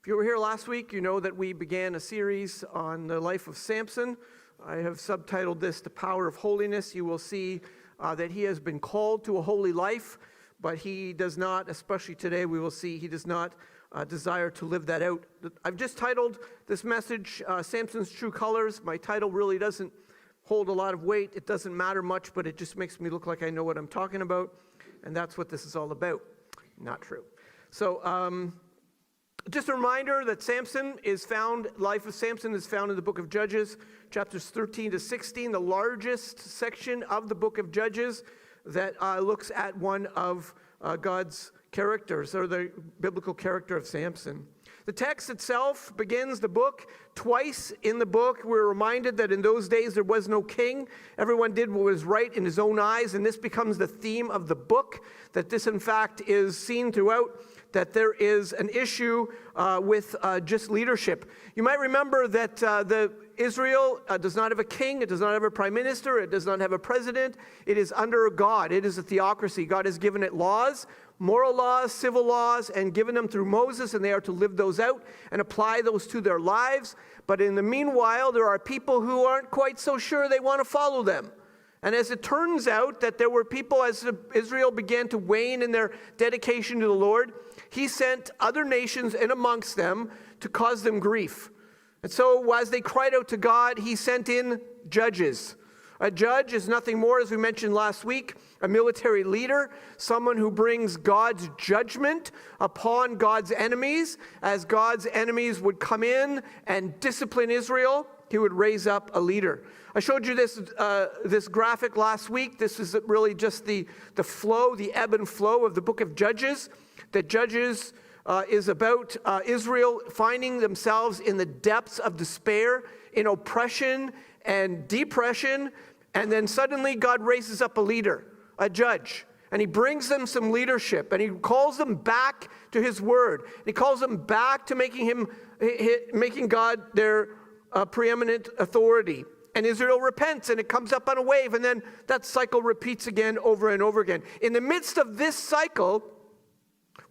If you were here last week, you know that we began a series on the life of Samson. I have subtitled this, The Power of Holiness. You will see that he has been called to a holy life, but he does not, especially today, we will see he does not desire to live that out. I've just titled this message, Samson's True Colors. My title really doesn't hold a lot of weight. It doesn't matter much, but it just makes me look like I know what I'm talking about, and that's what this is all about. Not true. So, just a reminder that life of Samson is found in the book of Judges, chapters 13 to 16, the largest section of the book of Judges that looks at one of God's characters, or the biblical character of Samson. The text itself begins the book. Twice in the book, we're reminded that in those days there was no king. Everyone did what was right in his own eyes, and this becomes the theme of the book, that this in fact is seen throughout, that there is an issue with just leadership. You might remember that Israel does not have a king, it does not have a prime minister, it does not have a president. It is under God. It is a theocracy. God has given it laws, moral laws, civil laws, and given them through Moses, and they are to live those out and apply those to their lives. But in the meanwhile, there are people who aren't quite so sure they want to follow them. And as it turns out that there were people, as Israel began to wane in their dedication to the Lord, he sent other nations in amongst them to cause them grief. And so as they cried out to God, he sent in judges. A judge is nothing more, as we mentioned last week, a military leader, someone who brings God's judgment upon God's enemies. As God's enemies would come in and discipline Israel, he would raise up a leader. I showed you this graphic last week. This is really just the flow, the ebb and flow of the book of Judges. That Judges is about Israel finding themselves in the depths of despair, in oppression and depression, and then suddenly God raises up a leader, a judge, and he brings them some leadership, and he calls them back to his word. He calls them back to making God their preeminent authority. And Israel repents, and it comes up on a wave, and then that cycle repeats again over and over again. In the midst of this cycle,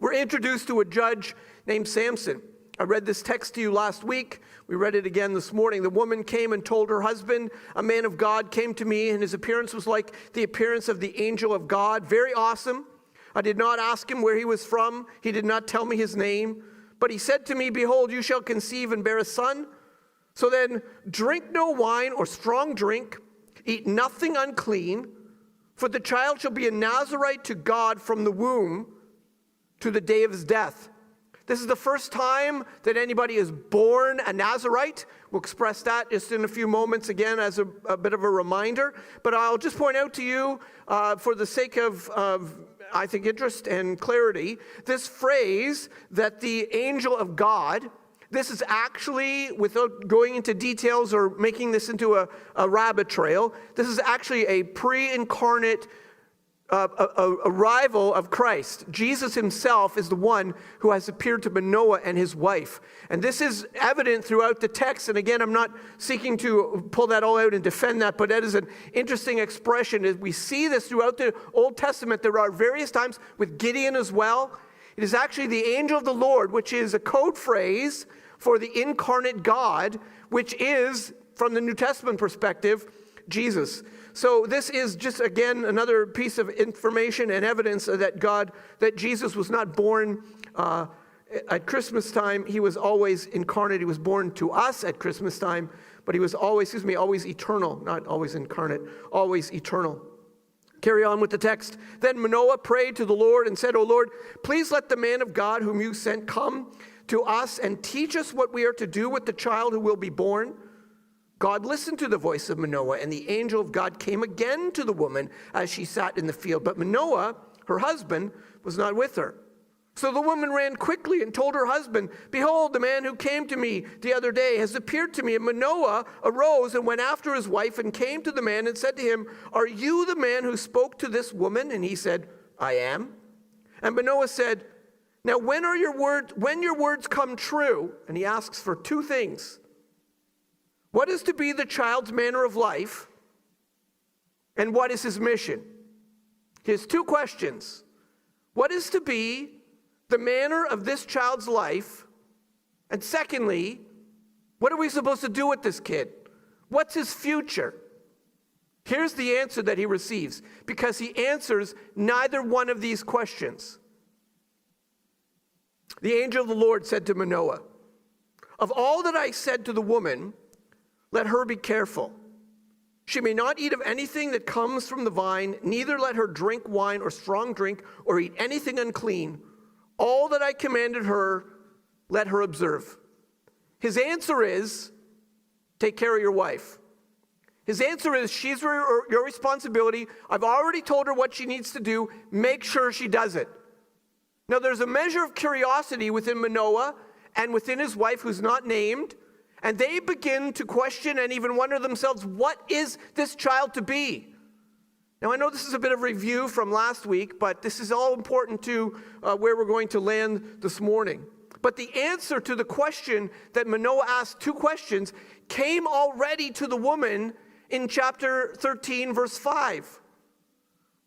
we're introduced to a judge named Samson. I read this text to you last week. We read it again this morning. The woman came and told her husband, a man of God came to me, and his appearance was like the appearance of the angel of God. Very awesome. I did not ask him where he was from. He did not tell me his name. But he said to me, behold, you shall conceive and bear a son. So then drink no wine or strong drink, eat nothing unclean, for the child shall be a Nazarite to God from the womb to the day of his death. This is the first time that anybody is born a Nazarite. We'll express that just in a few moments again as a bit of a reminder. But I'll just point out to you, for the sake of I think, interest and clarity, this phrase that the angel of God, this is actually, without going into details or making this into a rabbit trail, this is actually a pre-incarnate arrival of Christ. Jesus himself is the one who has appeared to Manoah and his wife. And this is evident throughout the text. And again, I'm not seeking to pull that all out and defend that, but that is an interesting expression. We see this throughout the Old Testament. There are various times with Gideon as well. It is actually the angel of the Lord, which is a code phrase for the incarnate God, which is, from the New Testament perspective, Jesus. So this is just, again, another piece of information and evidence that Jesus was not born at Christmas time. He was always incarnate. He was born to us at Christmas time, but he was always eternal, not always incarnate, always eternal. Carry on with the text. Then Manoah prayed to the Lord and said, O Lord, please let the man of God whom you sent come to us and teach us what we are to do with the child who will be born. God listened to the voice of Manoah, and the angel of God came again to the woman as she sat in the field. But Manoah, her husband, was not with her. So the woman ran quickly and told her husband, behold, the man who came to me the other day has appeared to me. And Manoah arose and went after his wife and came to the man and said to him, are you the man who spoke to this woman? And he said, I am. And Manoah said, now when your words come true, and he asks for two things. What is to be the child's manner of life? And what is his mission? He has two questions. What is to be the manner of this child's life? And secondly, what are we supposed to do with this kid? What's his future? Here's the answer that he receives, because he answers neither one of these questions. The angel of the Lord said to Manoah, "Of all that I said to the woman, let her be careful. She may not eat of anything that comes from the vine, neither let her drink wine or strong drink or eat anything unclean. All that I commanded her, let her observe." His answer is, take care of your wife. His answer is, she's your responsibility. I've already told her what she needs to do. Make sure she does it. Now, there's a measure of curiosity within Manoah and within his wife, who's not named, and they begin to question and even wonder themselves, what is this child to be? Now, I know this is a bit of review from last week, but this is all important to where we're going to land this morning. But the answer to the question that Manoah asked, two questions, came already to the woman in chapter 13, verse 5.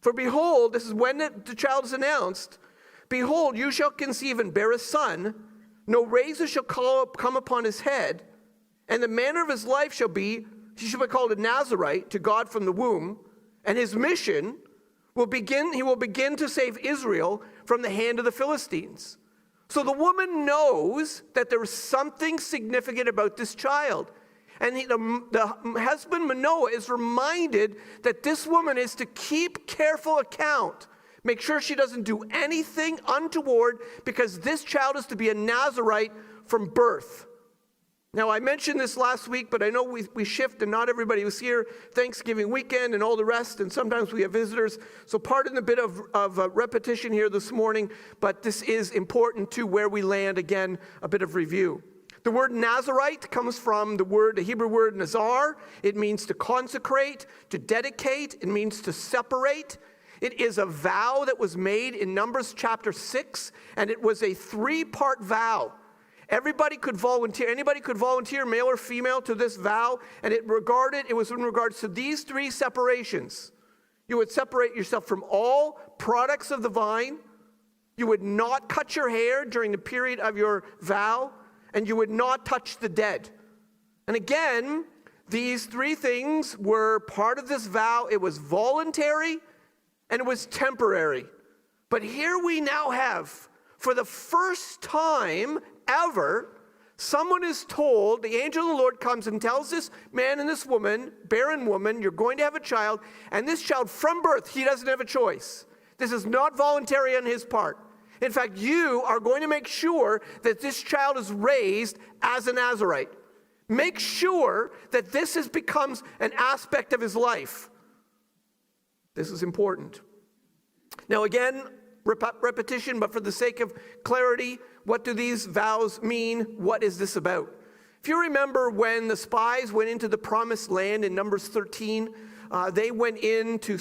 For behold, this is when the child is announced, behold, you shall conceive and bear a son, no razor shall come upon his head, and the manner of his life shall be, he shall be called a Nazarite to God from the womb, and his mission he will begin to save Israel from the hand of the Philistines. So the woman knows that there is something significant about this child. And the husband Manoah is reminded that this woman is to keep careful account. Make sure she doesn't do anything untoward, because this child is to be a Nazarite from birth. Now, I mentioned this last week, but I know we shift and not everybody was here Thanksgiving weekend and all the rest, and sometimes we have visitors. So pardon a bit of repetition here this morning, but this is important to where we land. Again, a bit of review. The word Nazarite comes from the Hebrew word nazar. It means to consecrate, to dedicate. It means to separate. It is a vow that was made in Numbers chapter 6, and it was a 3-part vow. Everybody could volunteer, anybody could volunteer, male or female, to this vow, and it was in regards to these 3 separations. You would separate yourself from all products of the vine. You would not cut your hair during the period of your vow, and you would not touch the dead. And again, these 3 things were part of this vow. It was voluntary and it was temporary. But here we now have, for the first time ever, someone is told, the angel of the Lord comes and tells this man and this woman, barren woman, you're going to have a child, and this child from birth, he doesn't have a choice. This is not voluntary on his part. In fact, you are going to make sure that this child is raised as a Nazarite. Make sure that this becomes an aspect of his life. This is important. Now again, repetition, but for the sake of clarity, what do these vows mean? What is this about? If you remember when the spies went into the promised land in Numbers 13, they went in to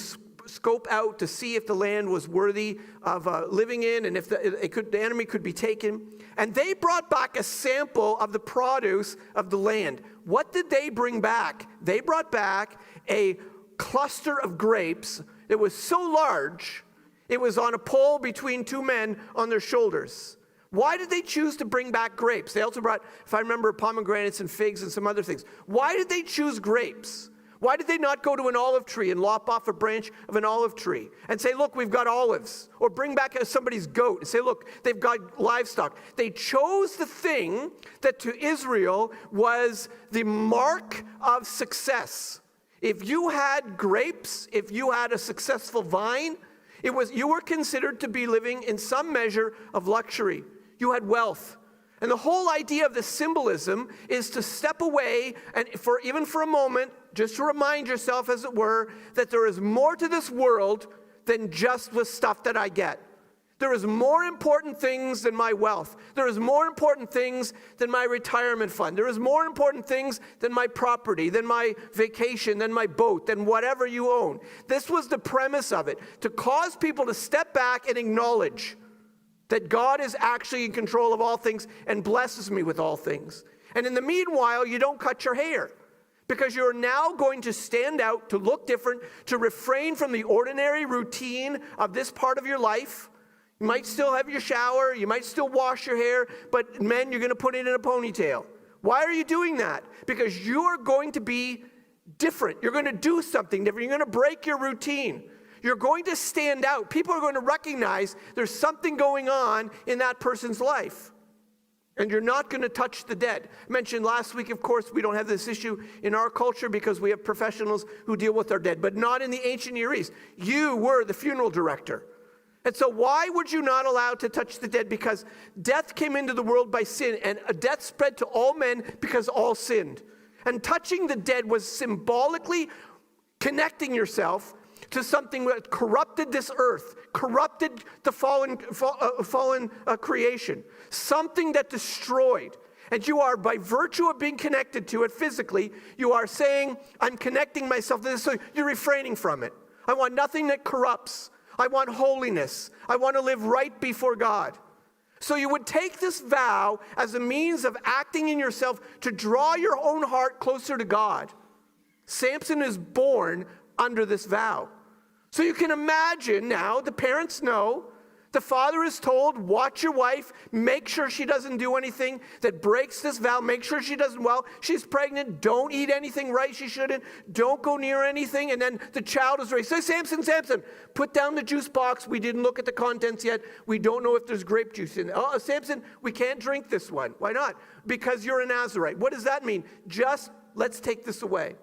scope out to see if the land was worthy of living in, and if the enemy could be taken. And they brought back a sample of the produce of the land. What did they bring back? They brought back a cluster of grapes that was so large, it was on a pole between 2 men on their shoulders. Why did they choose to bring back grapes? They also brought, if I remember, pomegranates and figs and some other things. Why did they choose grapes? Why did they not go to an olive tree and lop off a branch of an olive tree and say, look, we've got olives? Or bring back somebody's goat and say, look, they've got livestock. They chose the thing that to Israel was the mark of success. If you had grapes, if you had a successful vine, you were considered to be living in some measure of luxury. You had wealth. And the whole idea of the symbolism is to step away and even for a moment, just to remind yourself, as it were, that there is more to this world than just the stuff that I get. There is more important things than my wealth. There is more important things than my retirement fund. There is more important things than my property, than my vacation, than my boat, than whatever you own. This was the premise of it, to cause people to step back and acknowledge that God is actually in control of all things and blesses me with all things. And in the meanwhile, you don't cut your hair, because you're now going to stand out, to look different, to refrain from the ordinary routine of this part of your life. You might still have your shower, you might still wash your hair, but men, you're going to put it in a ponytail. Why are you doing that? Because you are going to be different. You're going to do something different. You're going to break your routine. You're going to stand out. People are going to recognize there's something going on in that person's life. And you're not going to touch the dead. I mentioned last week, of course, we don't have this issue in our culture because we have professionals who deal with our dead, but not in the ancient Near East. You were the funeral director. And so why would you not allow to touch the dead? Because death came into the world by sin, and death spread to all men because all sinned. And touching the dead was symbolically connecting yourself to something that corrupted this earth, corrupted the fallen creation, something that destroyed. And you are, by virtue of being connected to it physically, you are saying, I'm connecting myself to this, so you're refraining from it. I want nothing that corrupts. I want holiness. I want to live right before God. So you would take this vow as a means of acting in yourself to draw your own heart closer to God. Samson is born under this vow. So you can imagine now, the parents know, the father is told, watch your wife, make sure she doesn't do anything that breaks this vow, make sure she doesn't, well, she's pregnant, don't eat anything right she shouldn't, don't go near anything, and then the child is raised. So Samson, put down the juice box, we didn't look at the contents yet, we don't know if there's grape juice in it. Oh, Samson, we can't drink this one. Why not? Because you're a Nazarite. What does that mean? Just, let's take this away.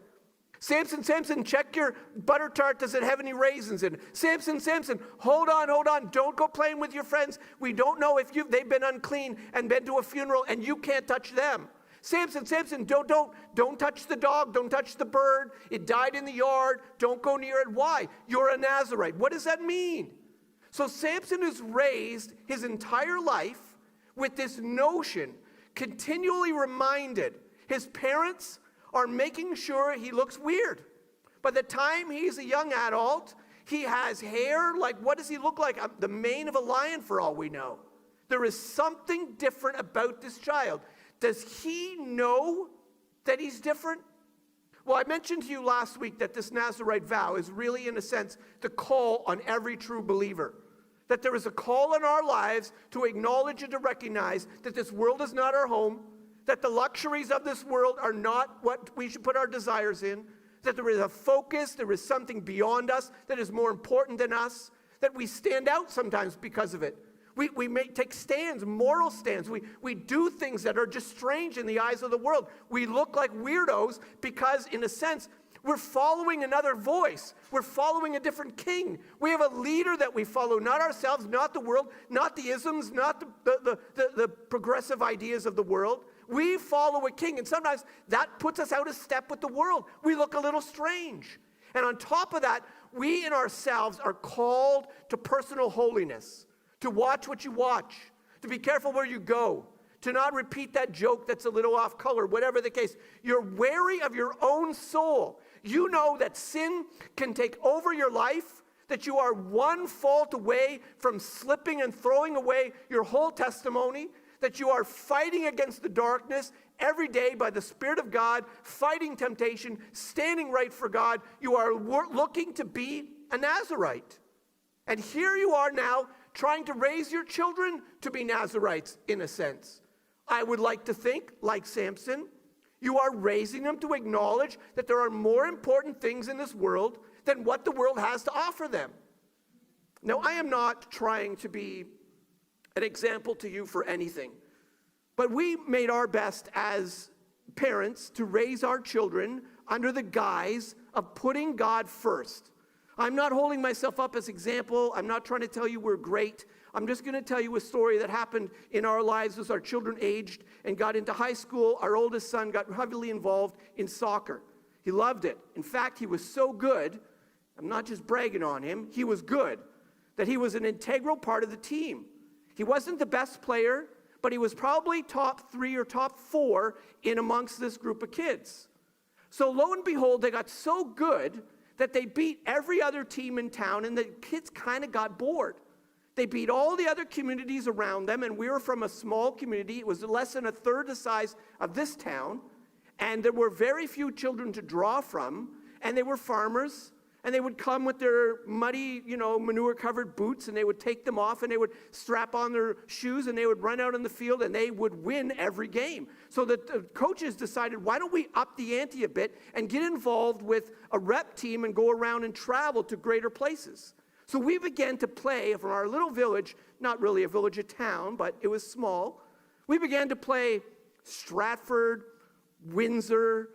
Samson, check your butter tart. Does it have any raisins in it? Samson, hold on. Don't go playing with your friends. We don't know if they've been unclean and been to a funeral and you can't touch them. Samson, don't touch the dog. Don't touch the bird. It died in the yard. Don't go near it. Why? You're a Nazarite. What does that mean? So Samson is raised his entire life with this notion, continually reminded. His parents are making sure he looks weird. By the time he's a young adult, he has hair like, what does he look like? The mane of a lion for all we know. There is something different about this child. Does he know that he's different? Well, I mentioned to you last week that this Nazarite vow is really, in a sense, the call on every true believer. That there is a call in our lives to acknowledge and to recognize that this world is not our home, that the luxuries of this world are not what we should put our desires in, that there is a focus, there is something beyond us that is more important than us, that we stand out sometimes because of it. We may take stands, moral stands. We do things that are just strange in the eyes of the world. We look like weirdos because, in a sense, we're following another voice. We're following a different king. We have a leader that we follow, not ourselves, not the world, not the isms, not the progressive ideas of the world. We follow a king, and sometimes that puts us out of step with the world. We look a little strange. And on top of that, we in ourselves are called to personal holiness, to watch what you watch, to be careful where you go, to not repeat that joke that's a little off color, whatever the case. You're wary of your own soul. You know that sin can take over your life, that you are one fault away from slipping and throwing away your whole testimony, that you are fighting against the darkness every day by the Spirit of God, fighting temptation, standing right for God. You are looking to be a Nazarite. And here you are now trying to raise your children to be Nazarites, in a sense. I would like to think, like Samson, you are raising them to acknowledge that there are more important things in this world than what the world has to offer them. Now, I am not trying to be an example to you for anything. But we made our best as parents to raise our children under the guise of putting God first. I'm not holding myself up as example. I'm not trying to tell you we're great. I'm just going to tell you a story that happened in our lives as our children aged and got into high school. Our oldest son got heavily involved in soccer. He loved it. In fact, he was so good, I'm not just bragging on him, he was good, that he was an integral part of the team. He wasn't the best player, but he was probably top 3 or top 4 in amongst this group of kids. So lo and behold, they got so good that they beat every other team in town, and the kids kind of got bored. They beat all the other communities around them, and we were from a small community. It was less than a third the size of this town, and there were very few children to draw from, and they were farmers, And they would come with their muddy, manure-covered boots, and they would take them off, and they would strap on their shoes, and they would run out on the field, and they would win every game. So the coaches decided, why don't we up the ante a bit and get involved with a rep team and go around and travel to greater places? So we began to play from our little village, not really a village, a town, but it was small. We began to play Stratford, Windsor,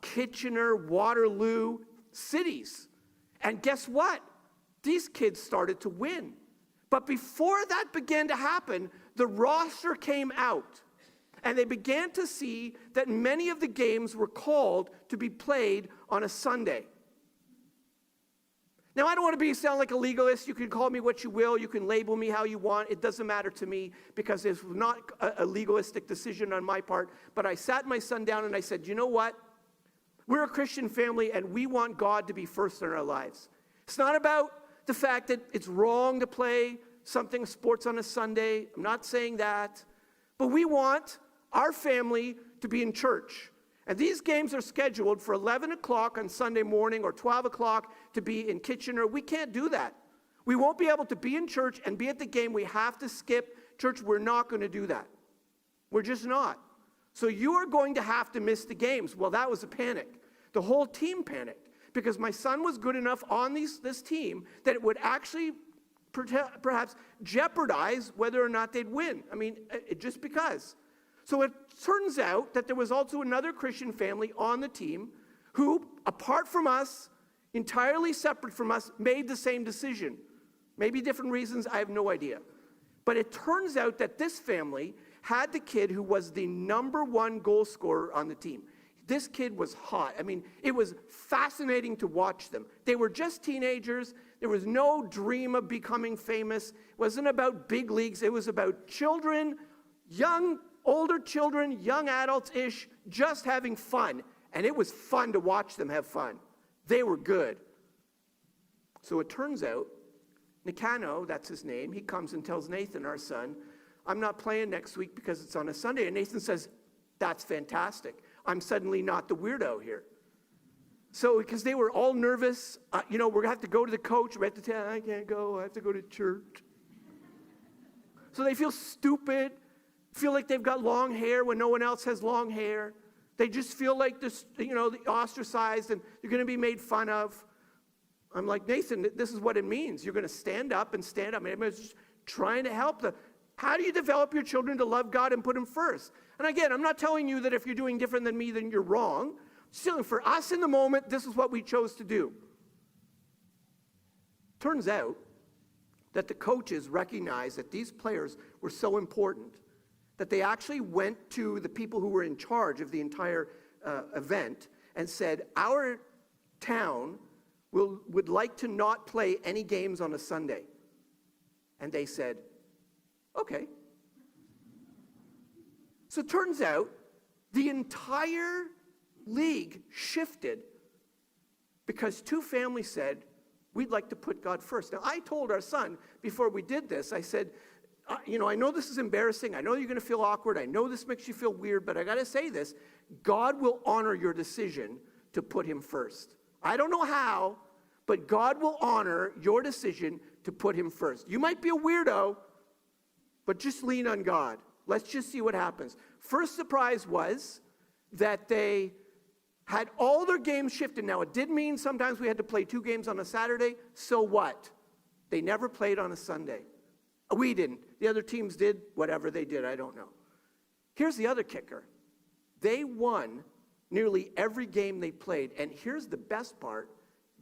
Kitchener, Waterloo, cities. And guess what? These kids started to win. But before that began to happen, the roster came out. And they began to see that many of the games were called to be played on a Sunday. Now, I don't want to sound like a legalist. You can call me what you will. You can label me how you want. It doesn't matter to me because it's not a legalistic decision on my part. But I sat my son down and I said, you know what? We're a Christian family and we want God to be first in our lives. It's not about the fact that it's wrong to play sports on a Sunday. I'm not saying that. But we want our family to be in church. And these games are scheduled for 11 o'clock on Sunday morning or 12 o'clock to be in Kitchener. We can't do that. We won't be able to be in church and be at the game. We have to skip church. We're not going to do that. We're just not. So you are going to have to miss the games. Well, that was a panic. The whole team panicked because my son was good enough on this team that it would actually perhaps jeopardize whether or not they'd win. Just because. So it turns out that there was also another Christian family on the team who, apart from us, entirely separate from us, made the same decision. Maybe different reasons, I have no idea. But it turns out that this family had the kid who was the #1 goal scorer on the team. This kid was hot. It was fascinating to watch them. They were just teenagers. There was no dream of becoming famous. It wasn't about big leagues. It was about children, older children, young adults-ish, just having fun. And it was fun to watch them have fun. They were good. So it turns out, Nicano, that's his name, he comes and tells Nathan, our son, I'm not playing next week because it's on a Sunday. And Nathan says, that's fantastic. I'm suddenly not the weirdo here. So, because they were all nervous, we're going to have to go to the coach. We have to tell, I can't go, I have to go to church. So they feel stupid, feel like they've got long hair when no one else has long hair. They just feel like this, ostracized and you're going to be made fun of. I'm like, Nathan, this is what it means. You're going to stand up and stand up. I'm just trying to help them. How do you develop your children to love God and put him first? And again, I'm not telling you that if you're doing different than me, then you're wrong. Still, for us in the moment, this is what we chose to do. Turns out that the coaches recognized that these players were so important that they actually went to the people who were in charge of the entire event and said, our town would like to not play any games on a Sunday. And they said, okay. So it turns out the entire league shifted because two families said, we'd like to put God first. Now, I told our son before we did this, I said, I know this is embarrassing. I know you're going to feel awkward. I know this makes you feel weird, but I got to say this. God will honor your decision to put him first. I don't know how, but God will honor your decision to put him first. You might be a weirdo, but just lean on God. Let's just see what happens. First surprise was that they had all their games shifted. Now, it did mean sometimes we had to play 2 games on a Saturday. So what? They never played on a Sunday. We didn't. The other teams did. Whatever they did, I don't know. Here's the other kicker. They won nearly every game they played. And here's the best part.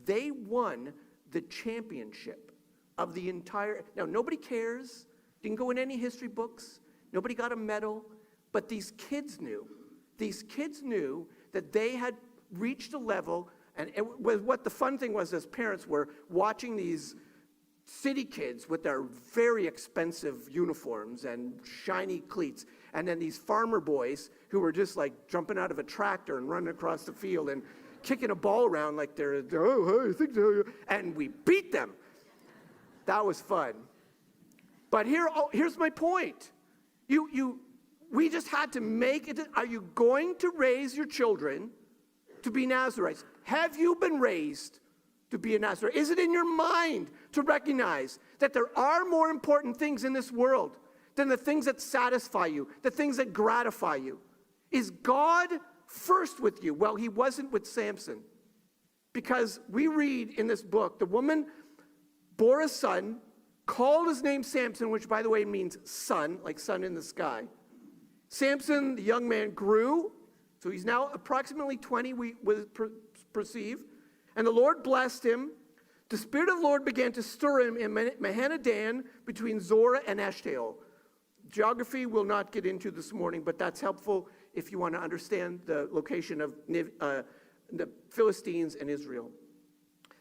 They won the championship of the entire... Now, nobody cares. Didn't go in any history books. Nobody got a medal. But these kids knew. These kids knew that they had reached a level, and what the fun thing was as parents were watching these city kids with their very expensive uniforms and shiny cleats, and then these farmer boys who were just like jumping out of a tractor and running across the field and kicking a ball around like they're, I think so, and we beat them. That was fun. But here's my point. We just had to make it. Are you going to raise your children to be Nazarites? Have you been raised to be a Nazarite? Is it in your mind to recognize that there are more important things in this world than the things that satisfy you, the things that gratify you? Is God first with you? Well, he wasn't with Samson. Because we read in this book, the woman bore a son, called his name Samson, which, by the way, means sun, like sun in the sky. Samson, the young man, grew. So he's now approximately 20, we perceive. And the Lord blessed him. The Spirit of the Lord began to stir him in Mahanadan between Zorah and Eshtaol. Geography we'll not get into this morning, but that's helpful if you want to understand the location of the Philistines and Israel.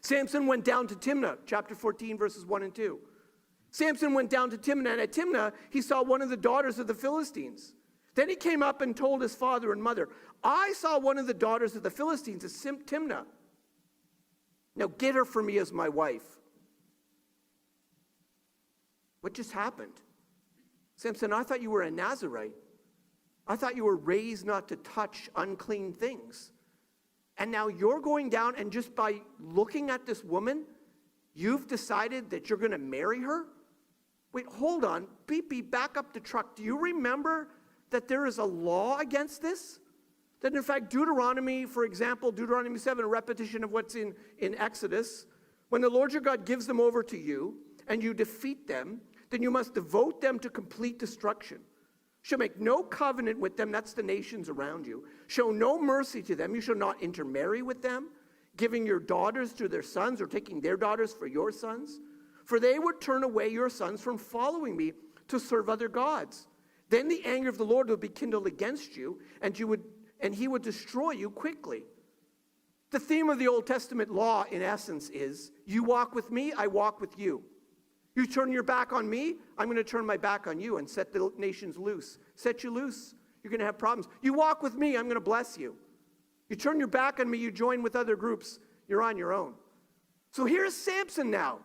Samson went down to Timnah, chapter 14, verses 1 and 2. Samson went down to Timnah, and at Timnah he saw one of the daughters of the Philistines. Then he came up and told his father and mother, I saw one of the daughters of the Philistines at Timnah. Now get her for me as my wife. What just happened? Samson, I thought you were a Nazarite. I thought you were raised not to touch unclean things. And now you're going down, and just by looking at this woman, you've decided that you're going to marry her? Wait, hold on. Beep, beep, back up the truck. Do you remember that there is a law against this? That in fact, Deuteronomy, for example, Deuteronomy 7, a repetition of what's in Exodus, when the Lord your God gives them over to you and you defeat them, then you must devote them to complete destruction. Shall make no covenant with them, that's the nations around you. Show no mercy to them, you shall not intermarry with them, giving your daughters to their sons or taking their daughters for your sons. For they would turn away your sons from following me to serve other gods. Then the anger of the Lord will be kindled against you, and he would destroy you quickly. The theme of the Old Testament law, in essence, is you walk with me, I walk with you. You turn your back on me, I'm going to turn my back on you and set the nations loose. Set you loose, you're going to have problems. You walk with me, I'm going to bless you. You turn your back on me, you join with other groups, you're on your own. So here's Samson now,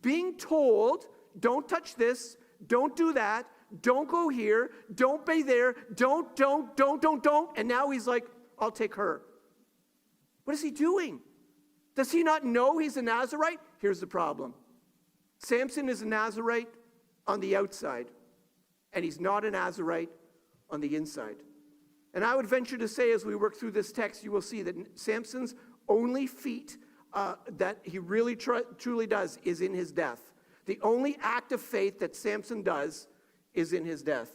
being told, don't touch this, don't do that, don't go here, don't be there, don't. And now he's like, I'll take her. What is he doing? Does he not know he's a Nazarite? Here's the problem. Samson is a Nazarite on the outside, and he's not a Nazarite on the inside. And I would venture to say, as we work through this text, you will see that Samson's only feat that he really truly does is in his death. The only act of faith that Samson does is in his death.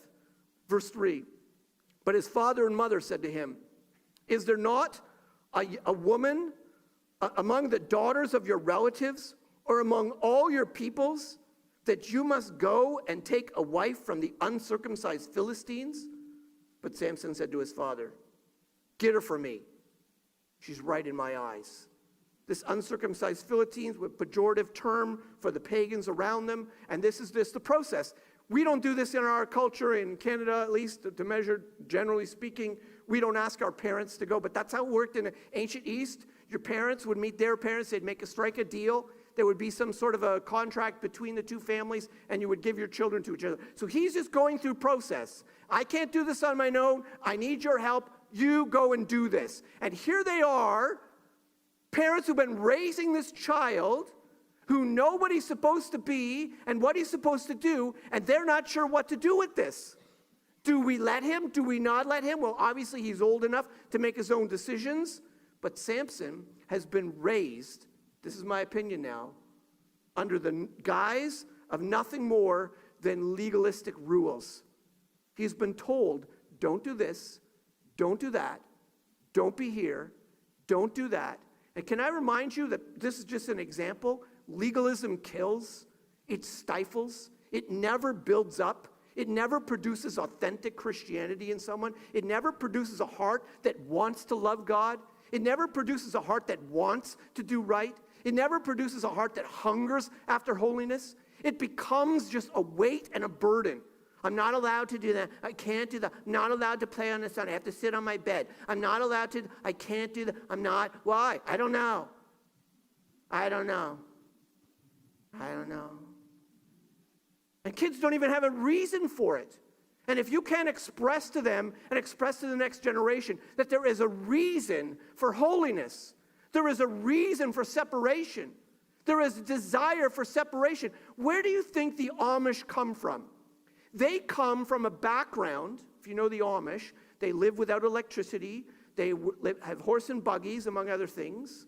Verse 3, but his father and mother said to him, is there not a woman among the daughters of your relatives or among all your peoples that you must go and take a wife from the uncircumcised Philistines? But Samson said to his father, get her for me. She's right in my eyes. This uncircumcised Philistines, a pejorative term for the pagans around them, and this is the process. We don't do this in our culture, in Canada at least, to measure, generally speaking. We don't ask our parents to go, but that's how it worked in the ancient East. Your parents would meet their parents, they'd strike a deal. There would be some sort of a contract between the two families, and you would give your children to each other. So he's just going through process. I can't do this on my own. I need your help. You go and do this. And here they are, parents who've been raising this child, who know what he's supposed to be and what he's supposed to do, and they're not sure what to do with this. Do we let him? Do we not let him? Well, obviously he's old enough to make his own decisions, but Samson has been raised, this is my opinion now, under the guise of nothing more than legalistic rules. He's been told, don't do this, don't do that, don't be here, don't do that. And can I remind you that this is just an example? Legalism kills, it stifles, it never builds up, it never produces authentic Christianity in someone, it never produces a heart that wants to love God, it never produces a heart that wants to do right, it never produces a heart that hungers after holiness. It becomes just a weight and a burden. I'm not allowed to do that. I can't do that. I'm not allowed to play on the sun. I have to sit on my bed. I'm not allowed to. I can't do that. I'm not. Why? I don't know. I don't know. I don't know. And kids don't even have a reason for it. And if you can't express to them and express to the next generation that there is a reason for holiness, There is a reason for separation. There is a desire for separation. Where do you think the Amish come from? They come from a background, if you know the Amish, they live without electricity. They have horse and buggies, among other things.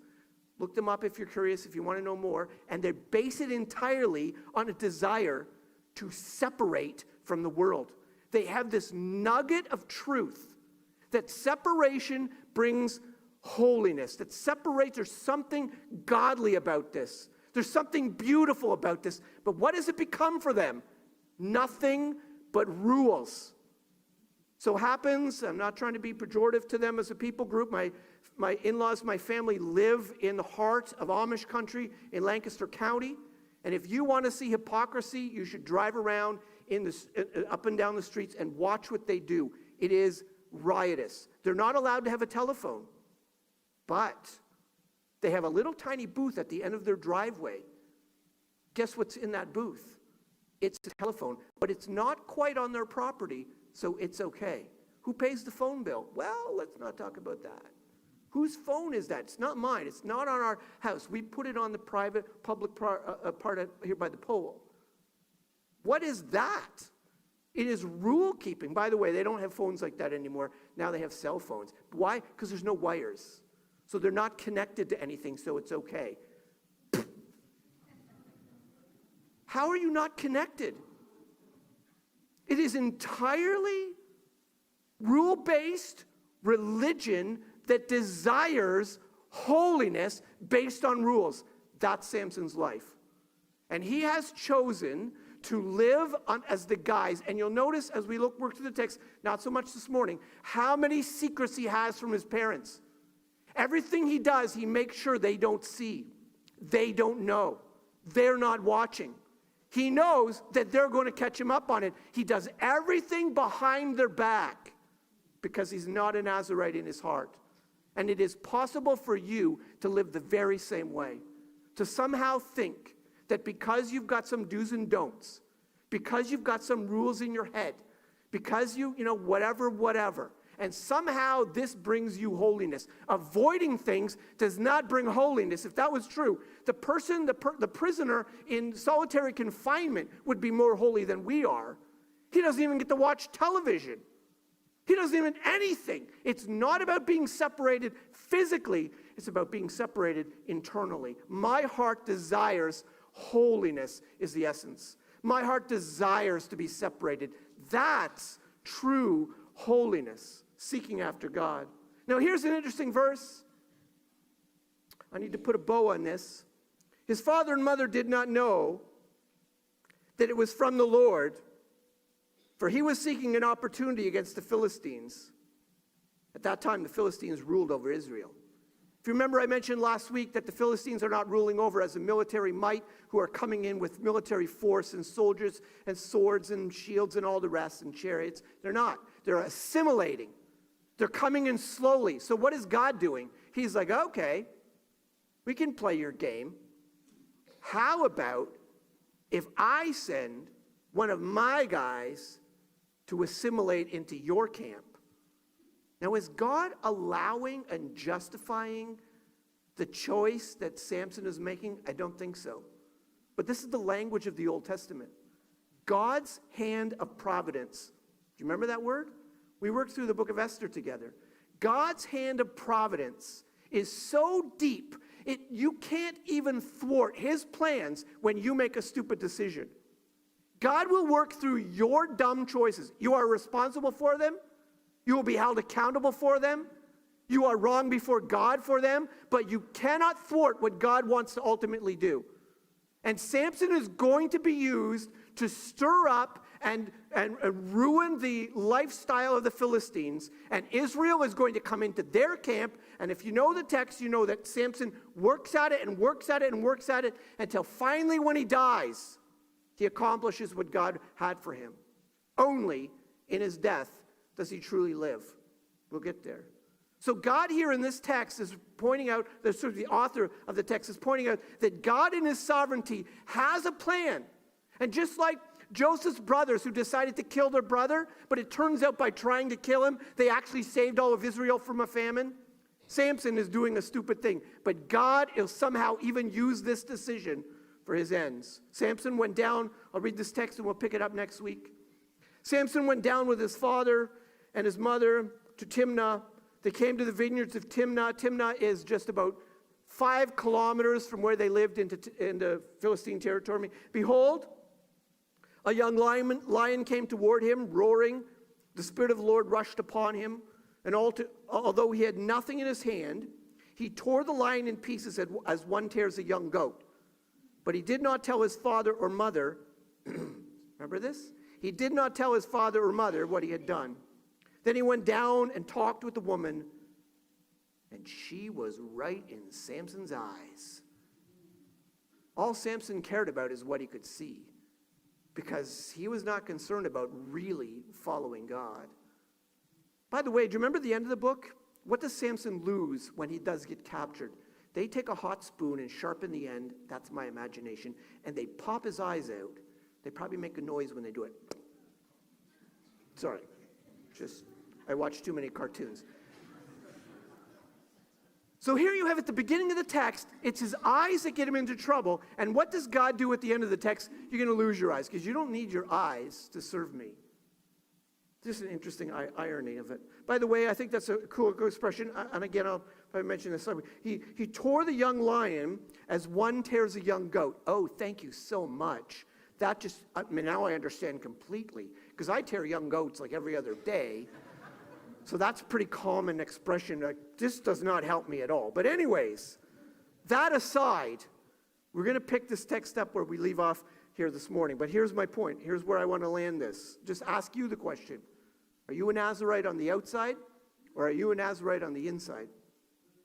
Look them up if you're curious, if you want to know more. And they base it entirely on a desire to separate from the world. They have this nugget of truth that separation brings holiness, that separates. There's something godly about this. There's something beautiful about this. But what does it become for them? Nothing but rules. So happens, I'm not trying to be pejorative to them as a people group. My in-laws, my family live in the heart of Amish country in Lancaster County. And if you want to see hypocrisy, you should drive around up and down the streets and watch what they do. It is riotous. They're not allowed to have a telephone, but they have a little tiny booth at the end of their driveway. Guess what's in that booth? It's a telephone, but it's not quite on their property, so it's okay. Who pays the phone bill? Well, let's not talk about that. Whose phone is that? It's not mine. It's not on our house. We put it on the public part here by the pole. What is that? It is rule keeping. By the way, they don't have phones like that anymore. Now they have cell phones. Why? Because there's no wires. So they're not connected to anything, so it's okay. How are you not connected? It is entirely rule-based religion that desires holiness based on rules. That's Samson's life. And he has chosen to live as the guise. And you'll notice as we work through the text, not so much this morning, how many secrets he has from his parents. Everything he does, he makes sure they don't see. They don't know. They're not watching. He knows that they're going to catch him up on it. He does everything behind their back because he's not a Nazirite in his heart. And it is possible for you to live the very same way. To somehow think that because you've got some do's and don'ts, because you've got some rules in your head, because you whatever, and somehow this brings you holiness. Avoiding things does not bring holiness. If that was true, the prisoner in solitary confinement would be more holy than we are. He doesn't even get to watch television. He doesn't even anything. It's not about being separated physically. It's about being separated internally. My heart desires holiness is the essence. My heart desires to be separated. That's true holiness, seeking after God. Now here's an interesting verse. I need to put a bow on this. His father and mother did not know that it was from the Lord, for he was seeking an opportunity against the Philistines. At that time, the Philistines ruled over Israel. If you remember, I mentioned last week that the Philistines are not ruling over as a military might who are coming in with military force and soldiers and swords and shields and all the rest and chariots. They're not. They're assimilating. They're coming in slowly. So what is God doing? He's like, okay, we can play your game. How about if I send one of my guys to assimilate into your camp? Now, is God allowing and justifying the choice that Samson is making? I don't think so. But this is the language of the Old Testament. God's hand of providence. Do you remember that word? We worked through the book of Esther together. God's hand of providence is so deep, you can't even thwart his plans when you make a stupid decision. God will work through your dumb choices. You are responsible for them. You will be held accountable for them. You are wrong before God for them, but you cannot thwart what God wants to ultimately do. And Samson is going to be used to stir up and ruin the lifestyle of the Philistines, and Israel is going to come into their camp. And if you know the text, you know that Samson works at it and works at it and works at it until finally when he dies, he accomplishes what God had for him. Only in his death does he truly live. We'll get there. So God here in this text is pointing out, the author of the text is pointing out that God in his sovereignty has a plan. And just like Joseph's brothers who decided to kill their brother, but it turns out by trying to kill him, they actually saved all of Israel from a famine. Samson is doing a stupid thing, but God will somehow even use this decision for his ends. Samson went down. I'll read this text and we'll pick it up next week. Samson went down with his father and his mother to Timnah. They came to the vineyards of Timnah. Timnah is just about 5 kilometers from where they lived into Philistine territory. Behold, a young lion came toward him, roaring. The Spirit of the Lord rushed upon him, and although he had nothing in his hand, he tore the lion in pieces as one tears a young goat. But he did not tell his father or mother, remember this? He did not tell his father or mother what he had done. Then he went down and talked with the woman, and she was right in Samson's eyes. All Samson cared about is what he could see, because he was not concerned about really following God. By the way, do you remember the end of the book? What does Samson lose when he does get captured? They take a hot spoon and sharpen the end, that's my imagination, and they pop his eyes out. They probably make a noise when they do it. Sorry, I watch too many cartoons. So here you have at the beginning of the text, it's his eyes that get him into trouble. And what does God do at the end of the text? You're going to lose your eyes because you don't need your eyes to serve me. Just an interesting irony of it. By the way, I think that's a cool expression. And again, I'll probably mention this. He tore the young lion as one tears a young goat. Oh, thank you so much. Now I understand completely. Because I tear young goats like every other day. So that's a pretty common expression. This does not help me at all. But anyways, that aside, we're going to pick this text up where we leave off here this morning. But here's my point. Here's where I want to land this. Just ask you the question. Are you a Nazirite on the outside, or are you a Nazirite on the inside?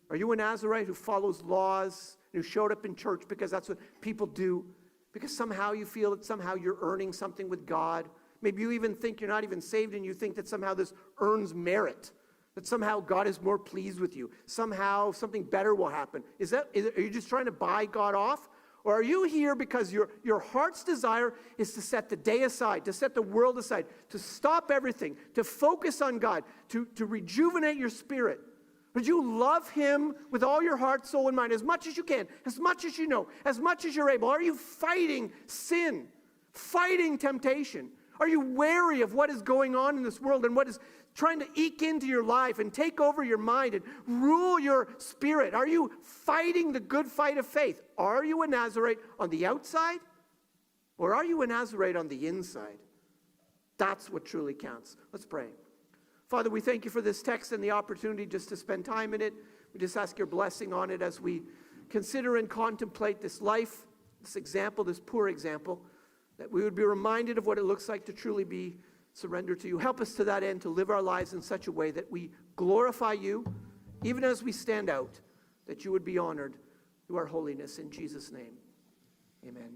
Are you a Nazirite who follows laws, who showed up in church because that's what people do, because somehow you feel that somehow you're earning something with God? Maybe you even think you're not even saved and you think that somehow this earns merit, that somehow God is more pleased with you. Somehow something better will happen. Are you just trying to buy God off? Or are you here because your heart's desire is to set the day aside, to set the world aside, to stop everything, to focus on God, to rejuvenate your spirit? Would you love him with all your heart, soul, and mind, as much as you can, as much as you know, as much as you're able? Are you fighting sin, fighting temptation? Are you wary of what is going on in this world and what is trying to eke into your life and take over your mind and rule your spirit? Are you fighting the good fight of faith? Are you a Nazirite on the outside, or are you a Nazirite on the inside? That's what truly counts. Let's pray. Father, we thank you for this text and the opportunity just to spend time in it. We just ask your blessing on it as we consider and contemplate this life, this example, this poor example, that we would be reminded of what it looks like to truly be surrendered to you. Help us to that end to live our lives in such a way that we glorify you, even as we stand out, that you would be honored through our holiness. In Jesus' name, amen.